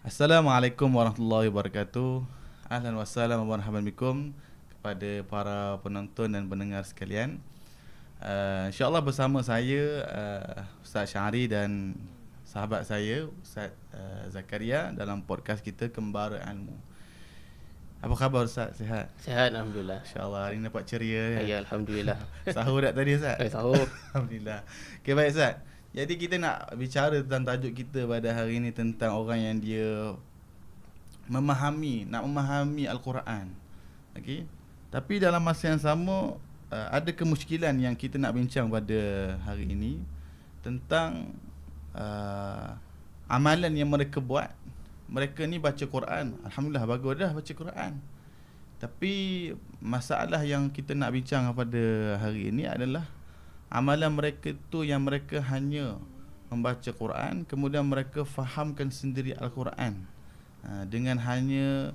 Assalamualaikum warahmatullahi wabarakatuh. Ahlan wa sahlan wa marhaban bikum kepada para penonton dan pendengar sekalian. InsyaAllah bersama saya Ustaz Syahri dan sahabat saya Ustaz Zakaria dalam podcast kita Kembara Ilmu. Apa khabar Ustaz? Sihat? Sihat, Alhamdulillah. InsyaAllah hari ni dapat ceria kan? Ya, Alhamdulillah. Sahur tak tadi Ustaz? Sahur. Alhamdulillah. Okay, baik Ustaz. Jadi kita nak bicara tentang tajuk kita pada hari ini tentang orang yang dia nak memahami Al-Quran. Okey. Tapi dalam masa yang sama ada kemusykilan yang kita nak bincang pada hari ini tentang amalan yang mereka buat. Mereka ni baca Quran. Alhamdulillah bagus dah baca Quran. Tapi masalah yang kita nak bincang pada hari ini adalah amalan mereka tu yang mereka hanya membaca Quran, kemudian mereka fahamkan sendiri Al-Quran dengan hanya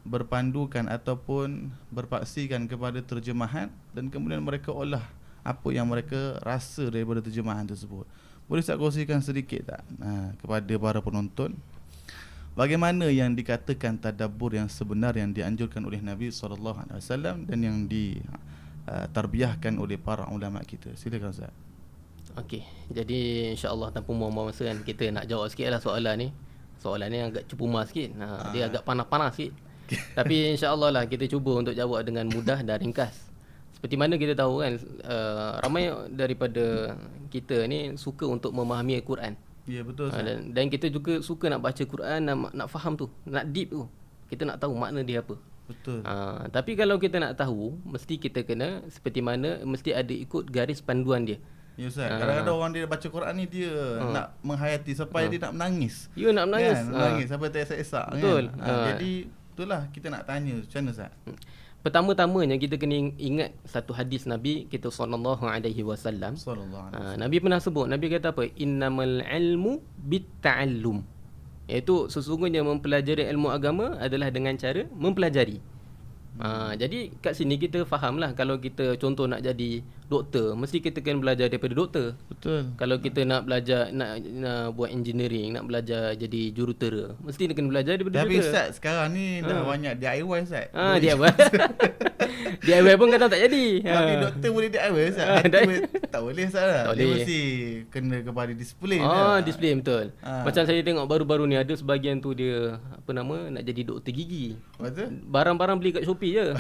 berpandukan ataupun berpaksikan kepada terjemahan, dan kemudian mereka olah apa yang mereka rasa daripada terjemahan tersebut. Boleh saya kongsikan sedikit tak kepada para penonton bagaimana yang dikatakan tadabbur yang sebenar yang dianjurkan oleh Nabi SAW dan yang tarbiyahkan oleh para ulama kita. Silakan Ustaz. Okey, jadi insya-Allah tanpa buang-buang masa kan, kita nak jawab sikitlah soalan ni. Soalan ni agak cepu mas sikit. Dia agak panas-panas sikit. Tapi insya-Allah lah kita cuba untuk jawab dengan mudah dan ringkas. Seperti mana kita tahu kan, ramai daripada kita ni suka untuk memahami Al-Quran. Ya, betul Ustaz. Dan kita juga suka nak baca Quran, nak faham tu, nak deep tu. Kita nak tahu makna dia apa. Betul. Tapi kalau kita nak tahu, mesti kita kena seperti mana, mesti ada ikut garis panduan dia. Ya Ustaz, kadang-kadang orang dia baca Quran ni dia nak menghayati sampai dia nak menangis. Ya, nak menangis. Kan? Menangis sampai tak esak-esak Betul. Kan? Jadi itulah kita nak tanya macam mana Ustaz? Pertama-tamanya kita kena ingat satu hadis Nabi kita sallallahu alaihi wasallam. Nabi pernah sebut, Nabi kata apa? Innamal ilmu bitta'allum. Iaitu sesungguhnya mempelajari ilmu agama adalah dengan cara mempelajari. Jadi kat sini kita fahamlah, kalau kita contoh nak jadi doktor, mesti kita kena belajar daripada doktor. Betul. Kalau kita nak belajar nak buat engineering, nak belajar jadi jurutera, mesti kena belajar daripada Tapi jurutera. Ustaz sekarang ni dah banyak DIY Ustaz. DIY. DIY pun kadang tak jadi. Tapi doktor boleh DIY Ustaz. Tak boleh Ustaz lah. Tak Dia boleh. mesti kena kepada disiplin. Disiplin betul. Macam saya tengok baru-baru ni ada sebahagian tu dia nak jadi doktor gigi. Betul. Barang-barang beli kat Shopee je.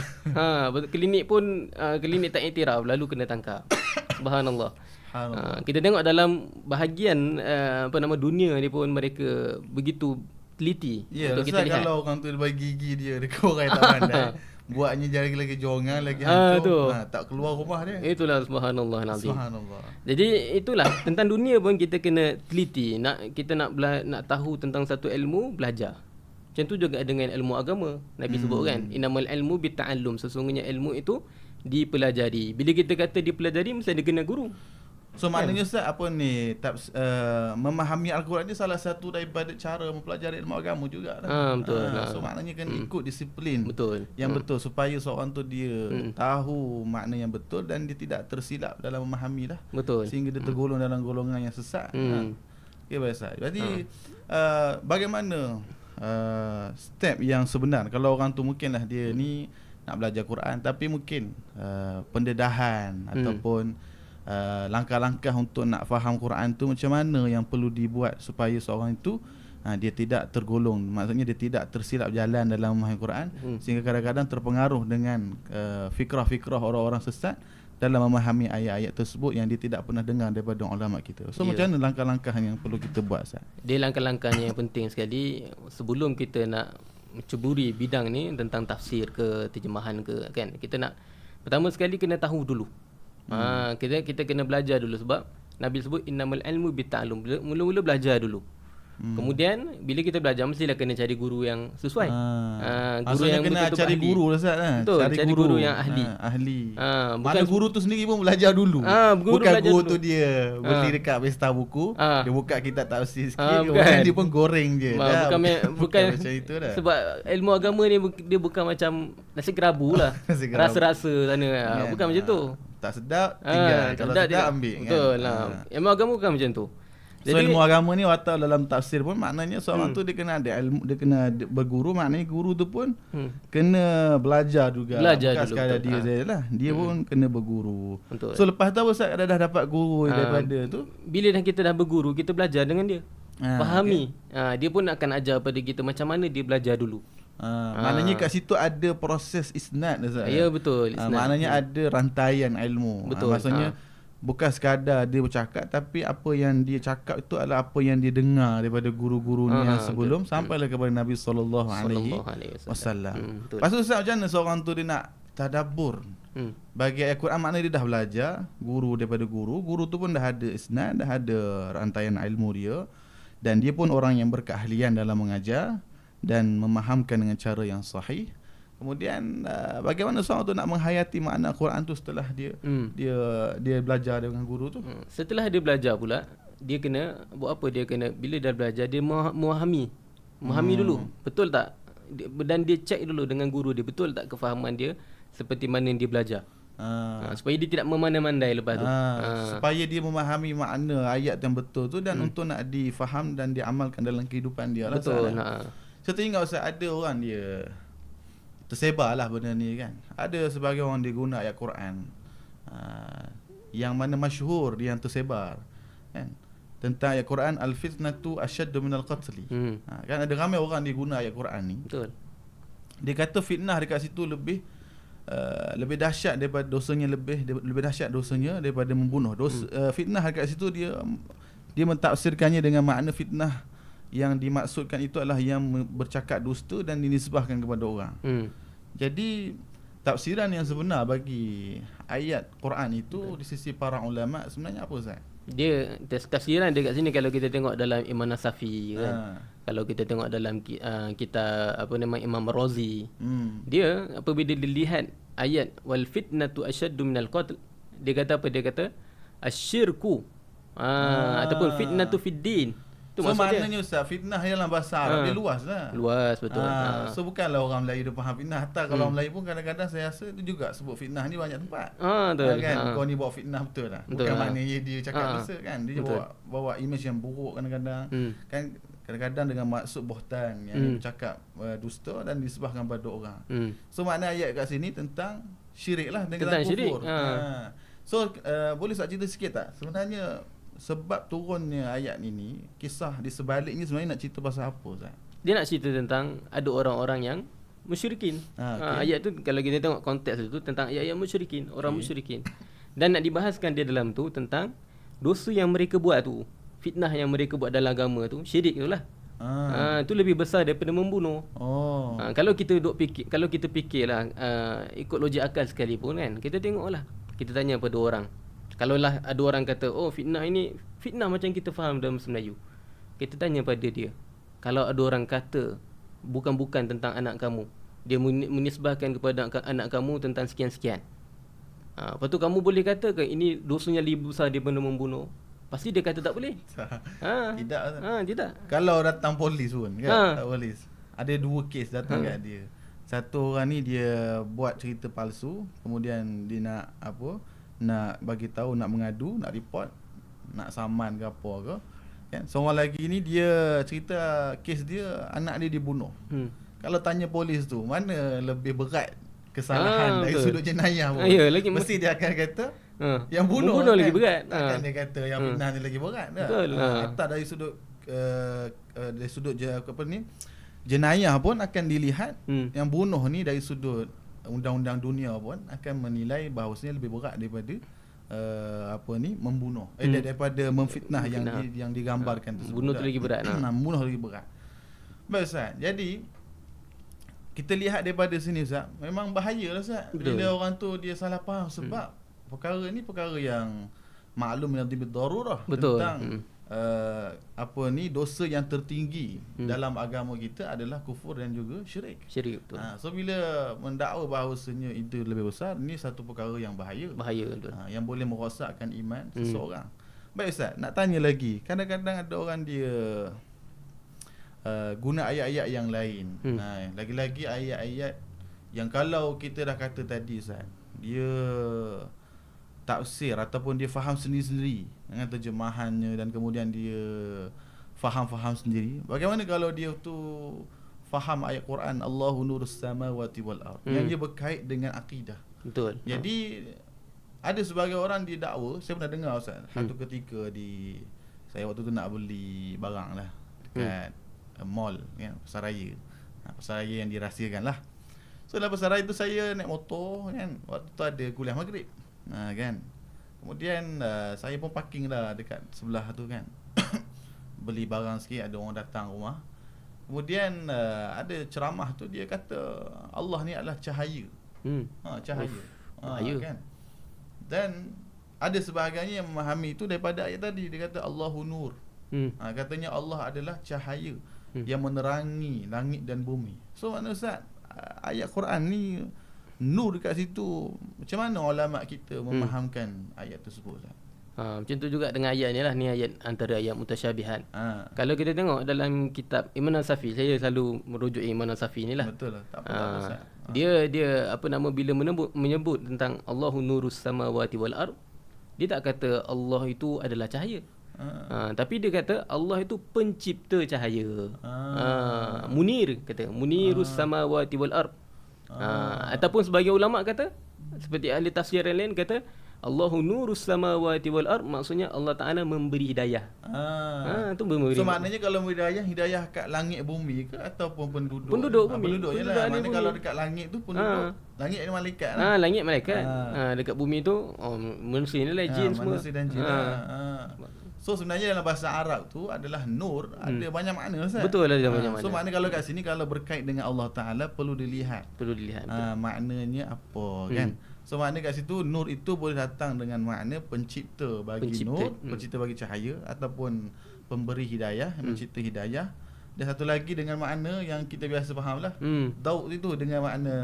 Klinik pun klinik tak iktiraf, lalu kena tangkap. Subhanallah. Kita tengok dalam bahagian dunia ni pun mereka begitu teliti Ya, untuk kita Ustaz lihat. kalau orang tu bagi gigi dia dekat orang yang tak pandai, buatnya lagi jongan, lagi hancur, tak keluar rumah dia. Itulah subhanallah nazim. Subhanallah. Jadi itulah tentang dunia pun kita kena teliti. Kita nak tahu tentang satu ilmu, belajar. Macam tu juga dengan ilmu agama. Nabi sebut kan, innamal ilmu bitta'allum. Sesungguhnya ilmu itu dipelajari. Bila kita kata dipelajari, mesti ada kena guru. So maknanya Ustaz apa ni memahami Al-Quran ni salah satu daripada cara mempelajari ilmu agama juga betul. So maknanya kena ikut disiplin yang betul supaya seorang tu dia tahu makna yang betul dan dia tidak tersilap dalam memahami lah. Betul. Sehingga dia tergolong dalam golongan yang sesat. Okay, baik Ustaz. Jadi bagaimana step yang sebenar kalau orang tu mungkinlah dia ni nak belajar Quran tapi mungkin pendedahan ataupun langkah-langkah untuk nak faham Quran tu macam mana yang perlu dibuat supaya seorang itu dia tidak tergolong, maksudnya dia tidak tersilap jalan dalam memahami Quran sehingga kadang-kadang terpengaruh dengan fikrah-fikrah orang-orang sesat dalam memahami ayat-ayat tersebut yang dia tidak pernah dengar daripada ulama kita. So macam mana langkah-langkah yang perlu kita buat Ustaz? Dia langkah-langkahnya yang penting sekali sebelum kita nak ceburi bidang ni tentang tafsir ke terjemahan ke kan. Kita nak pertama sekali kena tahu dulu. Kita kena belajar dulu sebab Nabi sebut innamal ilmu bitta'allum. Mula-mula belajar dulu. Kemudian bila kita belajar mestilah kena cari guru yang sesuai. Guru yang kena cari ahli. Guru lah Ustaz Betul, cari guru yang ahli. Bukan guru tu sendiri pun belajar dulu. Bukan guru tu dia beli dekat pesta buku, dia buka kitab tafsir sikit, dia pun goreng je. Bukan macam itu dah. Sebab ilmu agama ni dia bukan macam nasi kerabu lah. Rasa-rasa sana. Bukan macam tu. Tak sedap tinggal, kalau sedap ambil. Betul lah. Ilmu agama bukan macam tu. So ilmu agama ni watak dalam tafsir pun maknanya seorang tu dia kena ada ilmu, dia kena berguru, maknanya guru tu pun kena belajar juga. Bukan sekadar dia saja lah. Dia pun kena berguru. Betul. So lepas tu Ustaz dah dapat guru daripada tu, bila dah kita dah berguru, kita belajar dengan dia. Fahami. Dia pun akan ajar pada kita macam mana dia belajar dulu. Maknanya kat situ ada proses isnad Ustaz. Ya betul. Maknanya ada rantaian ilmu. Betul. Maksudnya bukan sekadar dia bercakap, tapi apa yang dia cakap itu adalah apa yang dia dengar daripada guru-guru ni yang sebelum sampailah kepada Nabi sallallahu alaihi wasallam. Lepas tu Ustaz, macam mana seorang tu dia nak tadabbur bagi ayat Quran? Maknanya dia dah belajar guru daripada guru tu pun dah ada isnad, dah ada rantaian ilmu dia, dan dia pun orang yang berkeahlian dalam mengajar dan memahamkan dengan cara yang sahih. Kemudian bagaimana seorang tu nak menghayati makna Quran tu setelah dia belajar dengan guru tu? Setelah dia belajar pula, dia kena buat apa? Dia kena, bila dah belajar, dia memahami dulu, betul tak? Dan dia cek dulu dengan guru dia, betul tak kefahaman dia seperti mana yang dia belajar. Supaya dia tidak memandai-mandai lepas tu. Supaya dia memahami makna ayat yang betul tu, dan untuk nak difaham dan diamalkan dalam kehidupan dia lah. Betul. Saya teringat Ustaz, ada orang dia tersebar lah benda ni kan. Ada sebagai orang dia guna ayat Quran yang mana masyhur dia yang tersebar kan, tentang ayat Quran, al-fitnatu asyaddu minal qatli. Kan ada ramai orang dia guna ayat Quran ni. Betul. Dia kata fitnah dekat situ lebih dahsyat daripada dosanya, lebih dahsyat dosanya daripada membunuh. Fitnah dekat situ dia mentafsirkannya dengan makna fitnah yang dimaksudkan itu adalah yang bercakap dusta dan dinisbahkan kepada orang. Jadi tafsiran yang sebenar bagi ayat Quran itu di sisi para ulama sebenarnya apa Ustaz? Dia tafsiran dia kat sini, kalau kita tengok dalam Imam Nasafi kan. Kalau kita tengok dalam kitab Imam Razi, dia apabila dia lihat ayat wal fitnatu asyaddu minal qatl, dia kata apa? Dia kata asyirku ataupun fitnatu fid din. So maknanya Ustaz, fitnah dalam bahasa Arab dia luas lah. Luas, betul. So bukanlah orang Melayu dia faham fitnah. Hatta kalau orang Melayu pun kadang-kadang saya rasa dia juga sebut fitnah ni banyak tempat. Betul. Kan kau ni bawa fitnah, betul lah. Bukan maknanya dia cakap dosa kan. Dia bawa image yang buruk kadang-kadang. Kan kadang-kadang dengan maksud bohtan yang bercakap dusta dan disebahkan pada orang. So makna ayat kat sini tentang syirik lah, dengan kufur. So boleh Ustaz cerita sikit tak sebenarnya sebab turunnya ayat ini, kisah di sebaliknya sebenarnya nak cerita pasal apa Ustaz? Dia nak cerita tentang ada orang-orang yang musyrikin. Ayat tu kalau kita tengok konteks itu tentang ayat-ayat musyrikin, orang musyrikin. Dan nak dibahaskan dia dalam tu tentang dosa yang mereka buat tu, fitnah yang mereka buat dalam agama tu, syirik tu lah. Itu lebih besar daripada membunuh. Kalau kita fikirlah ikut logik akal sekalipun kan, kita tengoklah, kita tanya pada orang. Kalaulah ada orang kata, oh fitnah ini, fitnah macam kita faham dalam bahasa Melayu, kita tanya pada dia. Kalau ada orang kata bukan-bukan tentang anak kamu, dia menisbahkan kepada anak kamu tentang sekian-sekian, lepas tu kamu boleh kata ke ini dosanya lebih besar daripada membunuh? Pasti dia kata tak boleh. Tidak. Tidak. Kalau datang polis pun kan, polis ada dua kes datang kat dia. Satu orang ni dia buat cerita palsu, kemudian dia nak bagi tahu, nak mengadu, nak report, nak saman ke apa ke kan. Seorang lagi ni dia cerita kes dia, anak dia dibunuh. Kalau tanya polis tu mana lebih berat kesalahan dari sudut jenayah pun, mesti dia akan kata yang bunuh kan? Lagi berat. Takkan dia kata yang fitnah ni lagi berat dah. Atau dari sudut jenayah pun akan dilihat, yang bunuh ni dari sudut undang-undang dunia pun akan menilai bahawasanya lebih berat daripada membunuh, daripada memfitnah yang digambarkan tersebut. Bunuh tu lagi berat. Bunuh lagi berat. Baik Ustaz, jadi kita lihat daripada sini Ustaz, memang bahaya lah Ustaz. Bila orang tu dia salah faham, sebab perkara ni perkara yang maklum yang darurah tentang dosa yang tertinggi dalam agama kita adalah kufur dan juga syirik. Betul. So bila mendakwa bahawasanya itu lebih besar, ini satu perkara yang bahaya betul. Yang boleh merosakkan iman seseorang. Baik Ustaz, nak tanya lagi, kadang-kadang ada orang dia guna ayat-ayat yang lain. Lagi-lagi ayat-ayat yang kalau kita dah kata tadi Ustaz, dia tafsir ataupun dia faham sendiri-sendiri dengan terjemahannya dan kemudian dia faham sendiri. Bagaimana kalau dia tu faham ayat Quran Allahu nurus samawati wal ard yang dia berkait dengan akidah. Betul. Jadi ada sebagai orang didakwa, saya pernah dengar Ustaz, satu ketika saya waktu tu nak beli barang lah dekat mall kan, pasaraya. Pasaraya yang dirahsiakan lah. So dalam pasaraya tu saya naik motor kan, waktu tu ada kuliah maghrib. Kan. Kemudian saya pun parking lah dekat sebelah tu kan. Beli barang sikit, ada orang datang rumah. Kemudian ada ceramah tu, dia kata Allah ni adalah cahaya. Cahaya. Kan. Dan ada sebahagiannya yang memahami itu daripada ayat tadi. Dia kata Allahu nur. Katanya Allah adalah cahaya yang menerangi langit dan bumi. So makna Ustaz, ayat Quran ni nur dekat situ. Macam mana ulama kita memahamkan ayat tersebut Ustaz? Macam tu juga dengan ayat ni lah. Ni ayat antara ayat mutasyabihat. Kalau kita tengok dalam kitab Imam Nasafi, saya selalu merujuk Imam Nasafi ni lah. Betul lah. Tak apa Ustaz. Dia apa nama, bila menyebut tentang Allahu nurus samawati wal ard, dia tak kata Allah itu adalah cahaya. Tapi dia kata Allah itu pencipta cahaya. Munir, kata munirus samawati wal ard. Ataupun sebagai ulama kata, seperti ahli tafsir yang lain kata Allahu nurus samawati wal ard, maksudnya Allah Taala memberi hidayah. Tu memberi. So maknanya kalau hidayah kat langit bumi ke ataupun penduduk? Penduduk bumi. Penduduk jelah. Maknanya kalau dekat langit tu penduduk. Langit ni malaikat lah. Langit malaikat. Dekat bumi tu manusia ni lah, jin semua. Manusia dan jin. So sebenarnya dalam bahasa Arab tu adalah nur, ada banyak makna Ustaz. Betul lah, ada banyak makna. So makna kalau kat sini kalau berkait dengan Allah Taala perlu dilihat. Maknanya apa kan? So makna kat situ nur itu boleh datang dengan makna pencipta bagi nur, pencipta bagi cahaya, ataupun pemberi hidayah, mencipta hidayah. Dan satu lagi dengan makna yang kita biasa faham lah, daud itu dengan makna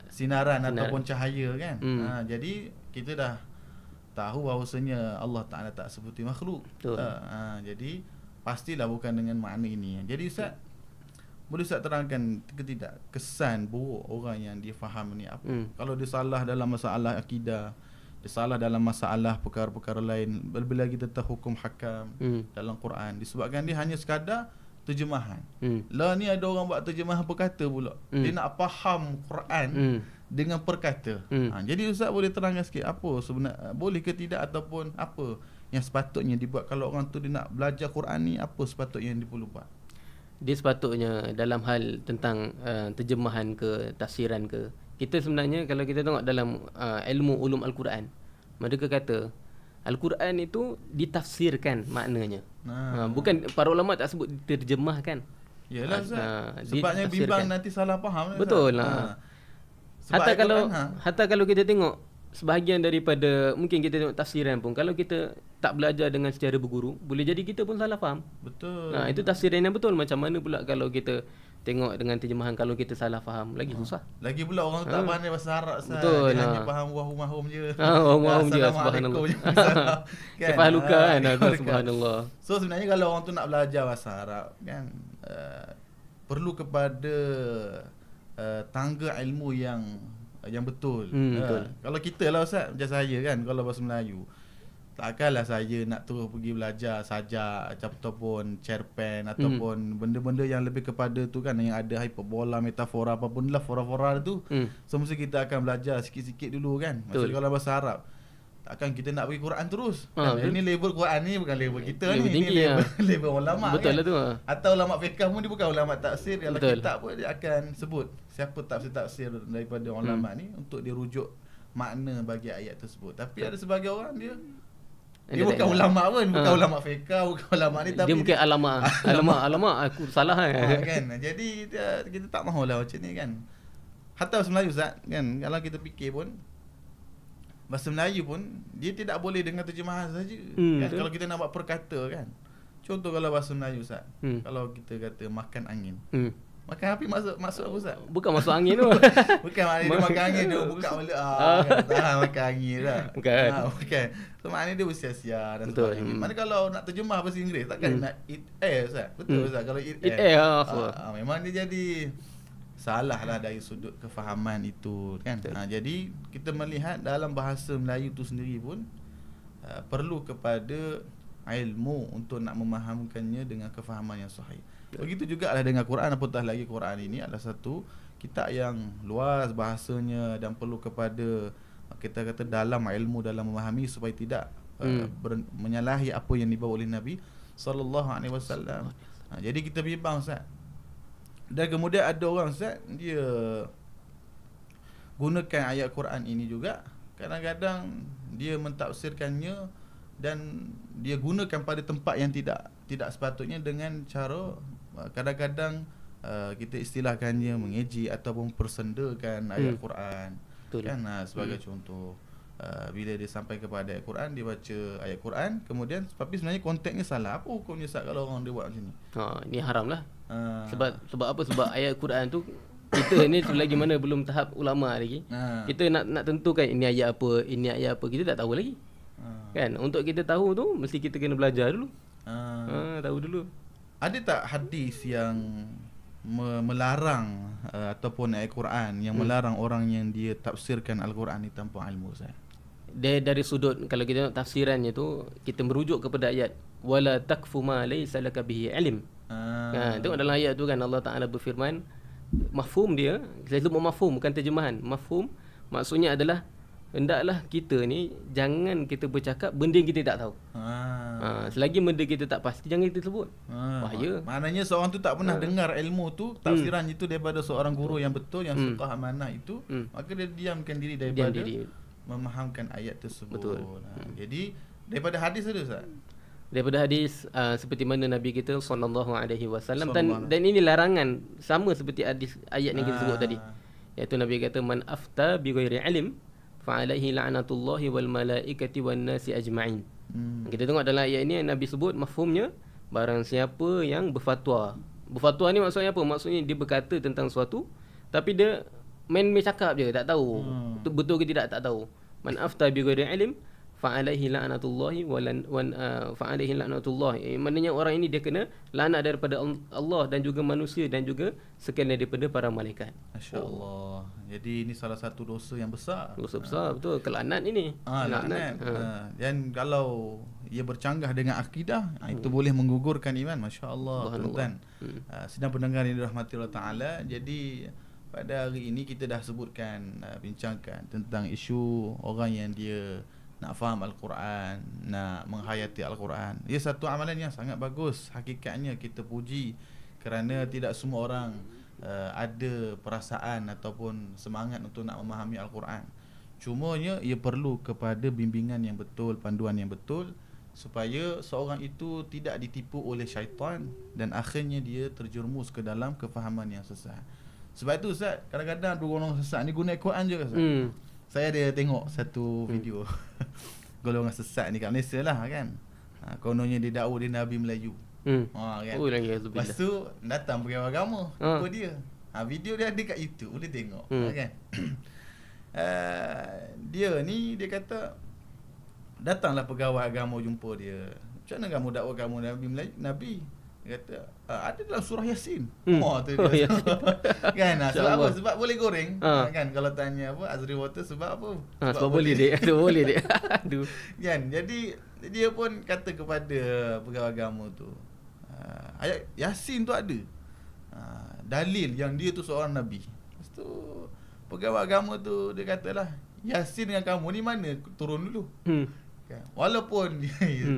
sinaran ataupun cahaya kan. Jadi kita dah tahu bahawasanya Allah Ta'ala tak seperti makhluk. Jadi pastilah bukan dengan makna ini. Jadi Ustaz, boleh Ustaz terangkan ke tidak kesan buruk orang yang dia faham ni apa? Kalau dia salah dalam masalah akidah, dia salah dalam masalah perkara-perkara lain, lebih lagi tentang hukum hakam dalam Quran, disebabkan dia hanya sekadar terjemahan. Lah ni ada orang buat terjemahan perkata pula. Dia nak faham Quran dengan perkata. Jadi Ustaz boleh terangkan sikit apa sebenarnya, boleh ke tidak, ataupun apa yang sepatutnya dibuat kalau orang tu dia nak belajar Quran ni, apa sepatutnya yang dia perlu buat? Dia sepatutnya dalam hal tentang terjemahan ke, tafsiran ke, kita sebenarnya kalau kita tengok dalam ilmu ulum Al-Quran, mereka kata Al-Quran itu ditafsirkan maknanya. Bukan, para ulama tak sebut diterjemahkan. Yalah Ustaz. Sebabnya bimbang nanti salah faham. Betul lah. Hatta kalau kita tengok sebahagian daripada, mungkin kita tengok tafsiran pun, kalau kita tak belajar dengan secara berguru, boleh jadi kita pun salah faham. Betul. Itu tafsiran yang betul. Macam mana pula kalau kita tengok dengan terjemahan, kalau kita salah faham, lagi susah. Lagi pula orang tak pandai bahasa Arab. Betul. Dia hanya faham wahum je. Wahum je, subhanallah. Kefah luka kan. Subhanallah. So sebenarnya kalau orang tu nak belajar bahasa Arab kan, perlu kepada tangga ilmu yang betul. Betul. Kalau kita lah Ustaz, macam saya kan, kalau bahasa Melayu, takkanlah saya nak terus pergi belajar sajak ataupun cerpen ataupun benda-benda yang lebih kepada tu kan, yang ada hiperbola, metafora, apapun lah fora-fora tu. So mesti kita akan belajar sikit-sikit dulu kan. Maksudnya kalau bahasa Arab, takkan kita nak pergi Quran terus kan? Ini label Quran ni bukan label kita ni. Ini label ulama. Betul kan? Lah tu. Atau ulama fiqh pun dia bukan ulama tafsir. Kalau kitab pun dia akan sebut siapa tafsir daripada ulama ni untuk dia rujuk makna bagi ayat tersebut. Tapi ada sebagai orang dia bukan ulama pun, bukan ulama fiqh, bukan ulama ni, tapi dia mungkin alamak aku salah kan. Jadi kita tak mahulah macam ni kan. Hatta bahasa Melayu Ustaz kan, kalau kita fikir pun bahasa Melayu pun dia tidak boleh dengan terjemahan saja kan. Kalau kita nak buat perkata kan, contoh kalau bahasa Melayu Ustaz, kalau kita kata makan angin, makan api maksud apa Ustaz? Bukan masuk angin tu. Bukan maknanya dia makan angin, dia buka mulut makan angin lah. Bukan. So maknanya dia bersia-sia dan sebagainya. Mana kalau nak terjemah bahasa Inggeris, takkan nak eat air Ustaz? Betul Ustaz, kalau eat air air memang dia jadi salah lah dari sudut kefahaman itu kan. Jadi kita melihat dalam bahasa Melayu tu sendiri pun perlu kepada ilmu untuk nak memahamkannya dengan kefahaman yang sahih. Begitu juga lah dengan Quran, apatah lagi Quran ini adalah satu kitab yang luas bahasanya dan perlu kepada kita kata dalam ilmu dalam memahami supaya tidak menyalahi apa yang dibawa oleh Nabi sallallahu alaihi wasallam. Jadi kita bimbang Ustaz. Dan kemudian ada orang Ustaz, dia gunakan ayat Quran ini juga, kadang-kadang dia mentafsirkannya dan dia gunakan pada tempat yang tidak sepatutnya dengan cara kadang-kadang kita istilahkannya mengeji ataupun persendakan ayat Quran. Betul. Kan sebagai contoh, bila dia sampai kepada ayat Quran, dia baca ayat Quran, kemudian tapi sebenarnya konteksnya salah. Apa hukumnya Ustaz kalau orang dia buat macam ni? Ni haram lah. Sebab apa? Sebab ayat Quran tu kita ni selagi mana belum tahap ulama lagi. Kita nak tentukan ini ayat apa, kita tak tahu lagi. Kan? Untuk kita tahu tu mesti kita kena belajar dulu. Tahu dulu. Ada tak hadis yang melarang ataupun ayat Quran yang melarang orang yang dia tafsirkan Al-Quran ni tanpa ilmu Ustaz? Dari sudut kalau kita tengok tafsirannya tu, kita merujuk kepada ayat wala takfu ma laysa laka bihi ilm. Tengok dalam ayat tu kan Allah Taala berfirman, mafhum dia, saya sebut mafhum bukan terjemahan. Mafhum maksudnya adalah hendaklah kita ni jangan kita bercakap benda yang kita tak tahu. Selagi benda kita tak pasti jangan kita sebut. Bahaya. Maknanya seorang tu tak pernah dengar ilmu tu, tafsiran itu daripada seorang guru yang betul, yang suka amanah itu, maka dia diamkan diri daripada memahamkan ayat tersebut. Betul. Jadi daripada hadis ada Ustaz? Daripada hadis seperti mana Nabi kita sallallahu alaihi wasallam, dan ini larangan sama seperti hadis ayat yang kita sebut tadi. Iaitu Nabi kata man afta bi ghairi ilm fa alaihi la'natullahi wal malaikati wan nasi ajma'in. Kita tengok dalam ayat ini Nabi sebut mafhumnya, barang siapa yang berfatwa. Berfatwa ni maksudnya apa? Maksudnya dia berkata tentang sesuatu tapi dia main cakap je, tak tahu betul ke tidak, tak tahu. Man afta bi ghairi ilm fa alaihi la'natullahi fa alaihi la'natullah. Maknanya orang ini dia kena laknat daripada Allah dan juga manusia dan juga sekalian daripada para malaikat. Masya-Allah. Jadi ini salah satu dosa yang besar. Dosa besar betul, kelaknat ini. Laknat. Dan kalau ia bercanggah dengan akidah, itu boleh menggugurkan iman. Masya-Allah. Tuan-tuan. Sedang pendengar yang dirahmati Allah Taala. Jadi pada hari ini kita dah sebutkan, bincangkan tentang isu orang yang dia nak faham Al-Quran, nak menghayati Al-Quran. Ia satu amalan yang sangat bagus. Hakikatnya kita puji kerana tidak semua orang ada perasaan ataupun semangat untuk nak memahami Al-Quran. Cumanya ia perlu kepada bimbingan yang betul, panduan yang betul, supaya seorang itu tidak ditipu oleh syaitan dan akhirnya dia terjerumus ke dalam kefahaman yang sesat. Sebab itu Ustaz, kadang-kadang golongan sesat ni guna Al-Quran je Ustaz. Saya ada tengok satu video golongan sesat ni kat Malaysia lah kan. Kononnya dia dakwa dia Nabi Melayu. Kan. Lepas tu datang pegawai agama jumpa dia. Video dia ada kat YouTube, boleh tengok kan. Dia ni dia kata datanglah pegawai agama jumpa dia. Macam mana kamu dakwa kamu Nabi Melayu? Nabi dia kata ada dalam surah Yasin. Tu dia. Kan sebab apa? Sebab boleh goreng. Kan kalau tanya apa Azri Water sebab apa? Sebab boleh dek. Boleh dek. Aduh. Kan jadi dia pun kata kepada pegawai agama tu, ayat Yasin tu ada dalil yang dia tu seorang nabi. Lepas tu pegawai agama tu dia katalah, Yasin dengan kamu ni mana turun dulu? Kan? Walaupun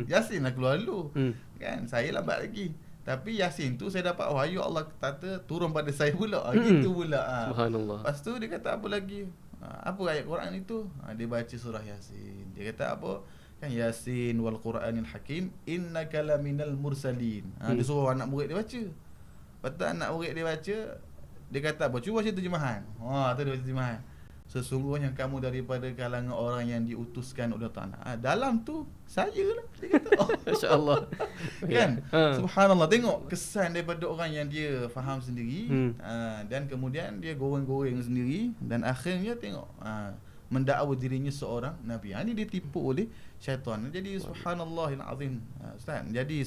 Yasin lah keluar dulu. Kan saya lambat lagi. Tapi Yasin tu saya dapat wahyu Allah kata turun pada saya pula. Gitu pula. Subhanallah. Lepas tu dia kata apa lagi? Apa ayat Quran itu? Dia baca surah Yasin. Dia kata apa? Kan Yasin wal Quranil Hakim innaka laminal mursalin. Dia suruh anak murid dia baca. Lepas anak murid dia baca, dia kata apa? Cuba baca terjemahan. Tu dia baca terjemahan. Sesungguhnya kamu daripada kalangan orang yang diutuskan oleh Ta'ala. Dalam tu saya lah dia kata. Masya-Allah. Kan? Subhanallah, tengok kesan daripada orang yang dia faham sendiri dan kemudian dia goreng-goreng sendiri dan akhirnya tengok mendakwa dirinya seorang nabi. Ini dia tipu oleh syaitan. Jadi subhanallahil azim. Ustaz, jadi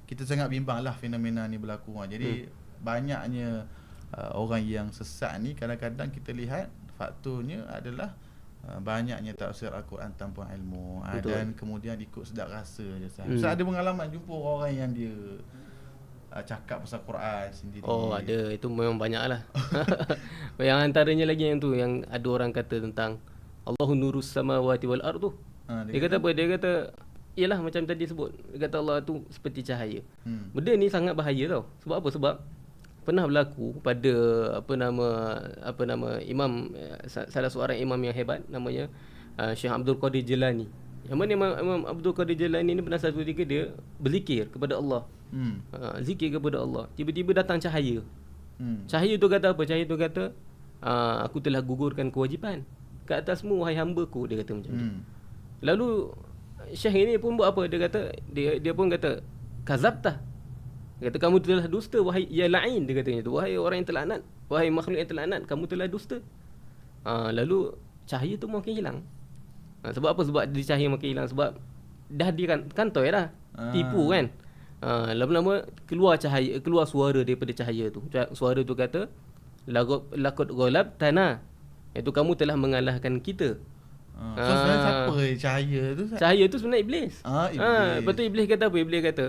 kita sangat bimbanglah fenomena ni berlaku. Jadi banyaknya orang yang sesat ni kadang-kadang kita lihat faktornya adalah banyaknya tafsir Al-Quran tanpa ilmu, dan kemudian ikut sedap rasa je. Ustaz ada pengalaman jumpa orang yang dia cakap pasal Quran sendiri? Oh, ada. Itu memang banyak lah. Yang antaranya lagi yang tu, yang ada orang kata tentang Allahu nurus samawati wal ardu. Dia kata apa? Dia kata, ialah macam tadi sebut, dia kata Allah tu seperti cahaya. Benda ni sangat bahaya tau. Sebab apa? Sebab pernah berlaku pada apa nama imam, salah seorang imam yang hebat, namanya Syekh Abdul Qadir Jilani. Yang mana Imam Abdul Qadir Jilani ni pernah satu ketika dia berzikir kepada Allah. Zikir kepada Allah. Tiba-tiba datang cahaya. Cahaya tu kata apa? Cahaya tu kata, aku telah gugurkan kewajipan ke atasmu wahai hamba-Ku, dia kata macam tu. Lalu Syekh ini pun buat apa? Dia kata, dia pun kata, kazabta. Dia kata, kamu telah dusta wahai ya la'in, dia katanya tu, wahai orang yang terlaknat, wahai makhluk yang terlaknat, kamu telah dusta. Lalu cahaya tu makin hilang. Sebab apa? Sebab dia cahaya makin hilang sebab dah dia kantoi dah. Tipu kan. Lama-lama keluar cahaya, keluar suara daripada cahaya tu. Suara tu kata, laqad ghalab tanah. Iaitu kamu telah mengalahkan kita. So sebenarnya siapa cahaya tu? Cahaya tu sebenarnya iblis. Iblis. Lepas tu iblis kata apa? Iblis kata,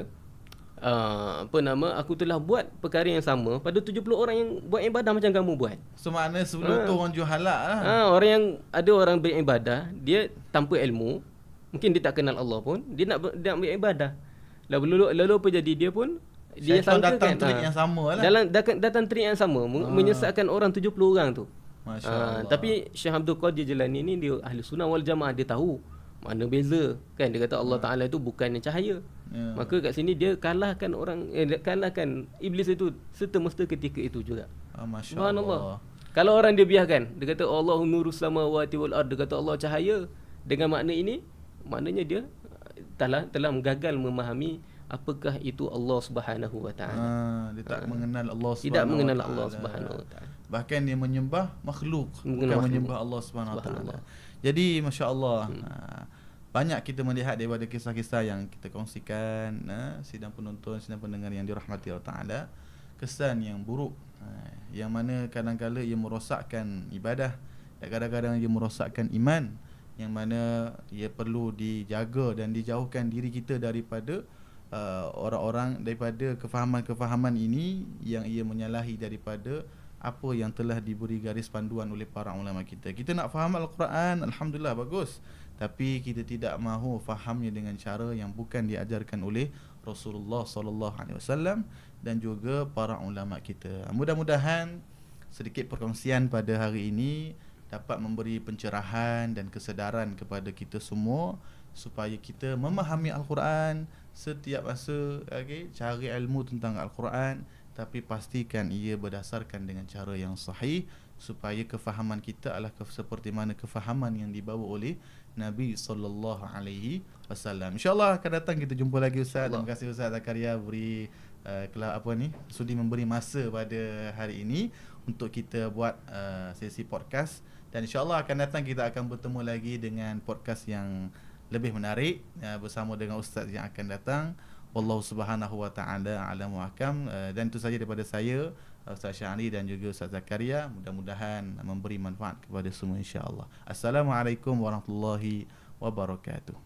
aku telah buat perkara yang sama pada 70 orang yang buat ibadah macam kamu buat. So maknanya sebelum tu orang jual halak lah. Orang yang ada orang beribadah, dia tanpa ilmu, mungkin dia tak kenal Allah pun, dia nak beribadah. Lalu apa jadi? Dia pun dia sangka datang kan trik yang sama lah. Datang trik yang sama, menyesatkan orang 70 orang tu. Masya Allah. Tapi Syekh Abdul Qadir Jilani ni dia ahli sunnah wal jamaah, dia tahu mana beza kan. Dia kata Allah Ta'ala itu bukannya cahaya. Maka kat sini dia kalahkan kalahkan iblis itu serta-merta ketika itu juga. Masya Allah. Kalau orang dia biarkan, dia kata Allahu nurus samawati wal ard, dia kata Allah cahaya, dengan makna ini maknanya dia telah gagal memahami apakah itu Allah Subhanahu wa taala. Dia tak mengenal Allah Subhanahu tidak mengenal Allah Subhanahu wa taala. Bahkan dia menyembah makhluk, bukan menyembah Allah Subhanahu wa taala. Jadi masya-Allah, banyak kita melihat daripada kisah-kisah yang kita kongsikan, sidang penonton, sidang pendengar yang dirahmati Allah Taala, kesan yang buruk, yang mana kadang-kadang ia merosakkan ibadah, dan kadang-kadang ia merosakkan iman, yang mana ia perlu dijaga dan dijauhkan diri kita daripada orang-orang, daripada kefahaman-kefahaman ini yang ia menyalahi daripada apa yang telah diberi garis panduan oleh para ulama kita. Kita nak faham Al-Quran, alhamdulillah bagus, tapi kita tidak mahu fahamnya dengan cara yang bukan diajarkan oleh Rasulullah sallallahu alaihi wasallam dan juga para ulama kita. Mudah-mudahan sedikit perkongsian pada hari ini dapat memberi pencerahan dan kesedaran kepada kita semua supaya kita memahami Al-Quran setiap masa, cari ilmu tentang Al-Quran, tapi pastikan ia berdasarkan dengan cara yang sahih supaya kefahaman kita adalah seperti mana kefahaman yang dibawa oleh Nabi sallallahu alaihi wasallam. Insya-Allah akan datang kita jumpa lagi Ustaz. Terima kasih Ustaz Zakaria beri sudi memberi masa pada hari ini untuk kita buat sesi podcast, dan insya-Allah akan datang kita akan bertemu lagi dengan podcast yang lebih menarik bersama dengan ustaz yang akan datang. Wallahu subhanahu wa ta'ala a'lam wa ahkam. Dan itu saja daripada saya, Ustaz Syahri dan juga Ustaz Zakaria. Mudah-mudahan memberi manfaat kepada semua insya-Allah. Assalamualaikum warahmatullahi wabarakatuh.